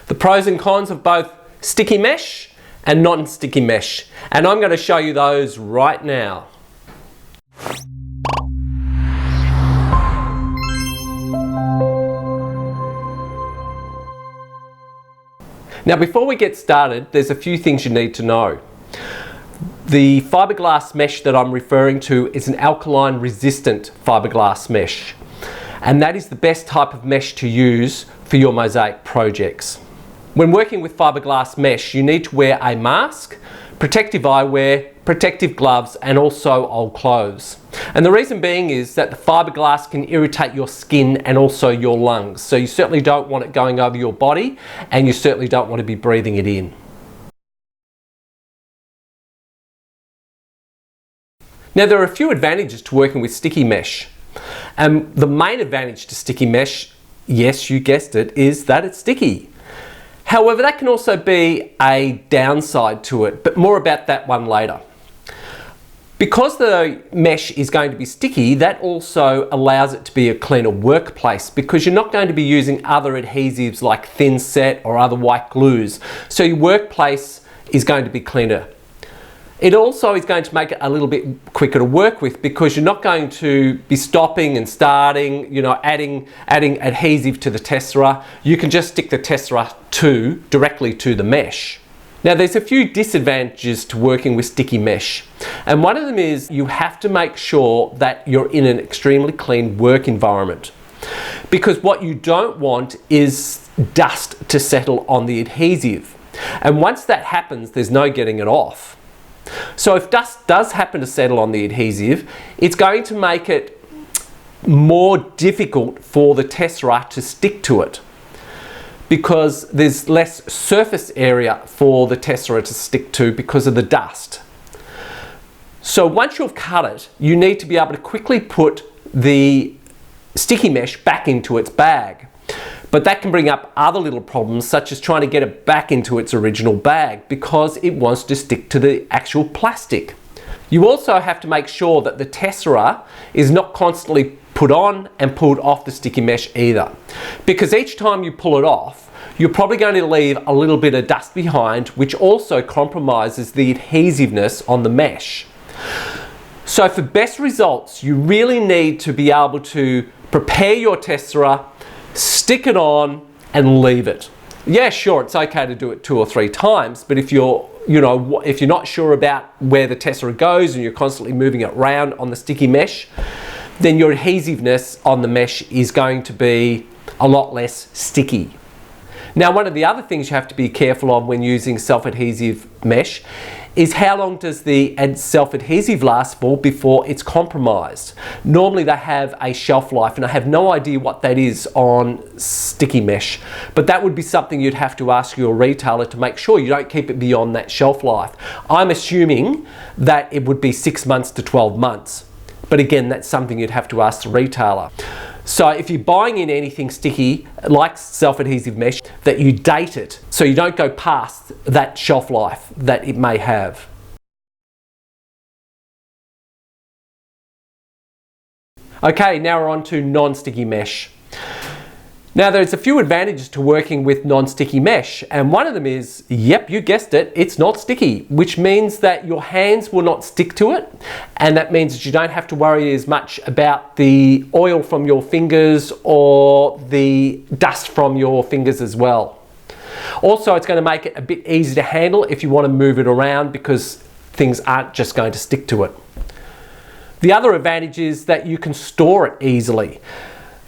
the pros and cons of both sticky mesh and non-sticky mesh, and I'm going to show you those right now. Now before we get started, there's a few things you need to know. The fiberglass mesh that I'm referring to is an alkaline resistant fiberglass mesh, and that is the best type of mesh to use for your mosaic projects. When working with fiberglass mesh, you need to wear a mask, protective eyewear, protective gloves, and also old clothes. And the reason being is that the fiberglass can irritate your skin and also your lungs. So you certainly don't want it going over your body, and you certainly don't want to be breathing it in. Now there are a few advantages to working with sticky mesh. And the main advantage to sticky mesh, yes, you guessed it, is that it's sticky. However, that can also be a downside to it, but more about that one later. Because the mesh is going to be sticky, that also allows it to be a cleaner workplace because you're not going to be using other adhesives like thin set or other white glues. So your workplace is going to be cleaner. It also is going to make it a little bit quicker to work with because you're not going to be stopping and starting, adding adhesive to the tessera. You can just stick the tessera directly to the mesh. Now there's a few disadvantages to working with sticky mesh, and one of them is you have to make sure that you're in an extremely clean work environment, because what you don't want is dust to settle on the adhesive, and once that happens there's no getting it off. So if dust does happen to settle on the adhesive, it's going to make it more difficult for the tessera to stick to it because there's less surface area for the tessera to stick to because of the dust. So once you've cut it, you need to be able to quickly put the sticky mesh back into its bag. But that can bring up other little problems, such as trying to get it back into its original bag because it wants to stick to the actual plastic. You also have to make sure that the tessera is not constantly put on and pulled off the sticky mesh either, because each time you pull it off, you're probably going to leave a little bit of dust behind, which also compromises the adhesiveness on the mesh. So for best results, you really need to be able to prepare your tessera, stick it on and leave it. Yeah, sure, it's okay to do it 2 or 3 times, but if you're not sure about where the tessera goes and you're constantly moving it around on the sticky mesh, then your adhesiveness on the mesh is going to be a lot less sticky. Now, one of the other things you have to be careful of when using self-adhesive mesh is how long does the self-adhesive last for before it's compromised. Normally they have a shelf life, and I have no idea what that is on sticky mesh, but that would be something you'd have to ask your retailer to make sure you don't keep it beyond that shelf life. I'm assuming that it would be 6 months to 12 months, but again, that's something you'd have to ask the retailer. So if you're buying in anything sticky like self-adhesive mesh, that you date it so you don't go past that shelf life that it may have. Okay, now we're on to non-sticky mesh. Now there's a few advantages to working with non-sticky mesh, and one of them is, yep, you guessed it, it's not sticky, which means that your hands will not stick to it, and that means that you don't have to worry as much about the oil from your fingers or the dust from your fingers as well. Also, it's going to make it a bit easier to handle if you want to move it around because things aren't just going to stick to it. The other advantage is that you can store it easily.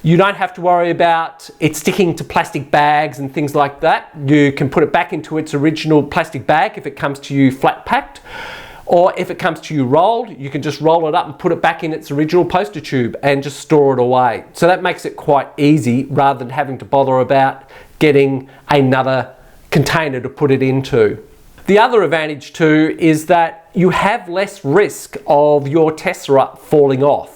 You don't have to worry about it sticking to plastic bags and things like that. You can put it back into its original plastic bag if it comes to you flat packed, or if it comes to you rolled, you can just roll it up and put it back in its original poster tube and just store it away. So that makes it quite easy rather than having to bother about getting another container to put it into. The other advantage too is that you have less risk of your tessera falling off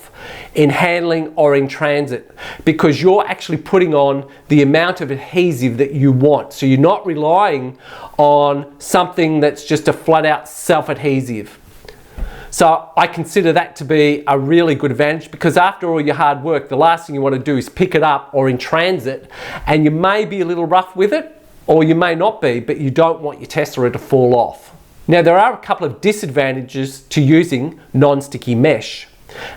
in handling or in transit, because you're actually putting on the amount of adhesive that you want. So you're not relying on something that's just a flat out self-adhesive. So I consider that to be a really good advantage, because after all your hard work, the last thing you want to do is pick it up or in transit and you may be a little rough with it, or you may not be, but you don't want your tessera to fall off. Now there are a couple of disadvantages to using non-sticky mesh,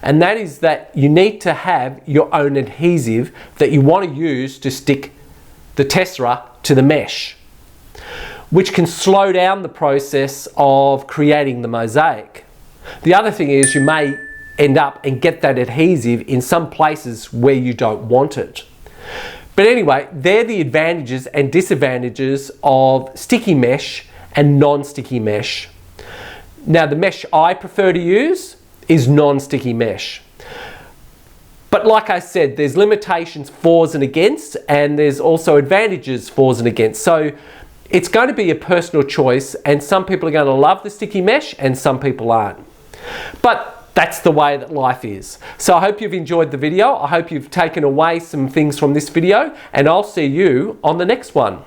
and that is that you need to have your own adhesive that you want to use to stick the tessera to the mesh, which can slow down the process of creating the mosaic. The other thing is you may end up and get that adhesive in some places where you don't want it. But anyway, they're the advantages and disadvantages of sticky mesh and non-sticky mesh. Now the mesh I prefer to use is non-sticky mesh. But like I said, there's limitations fors and against, and there's also advantages fors and against. So it's going to be a personal choice, and some people are going to love the sticky mesh and some people aren't. But that's the way that life is. So I hope you've enjoyed the video. I hope you've taken away some things from this video, and I'll see you on the next one.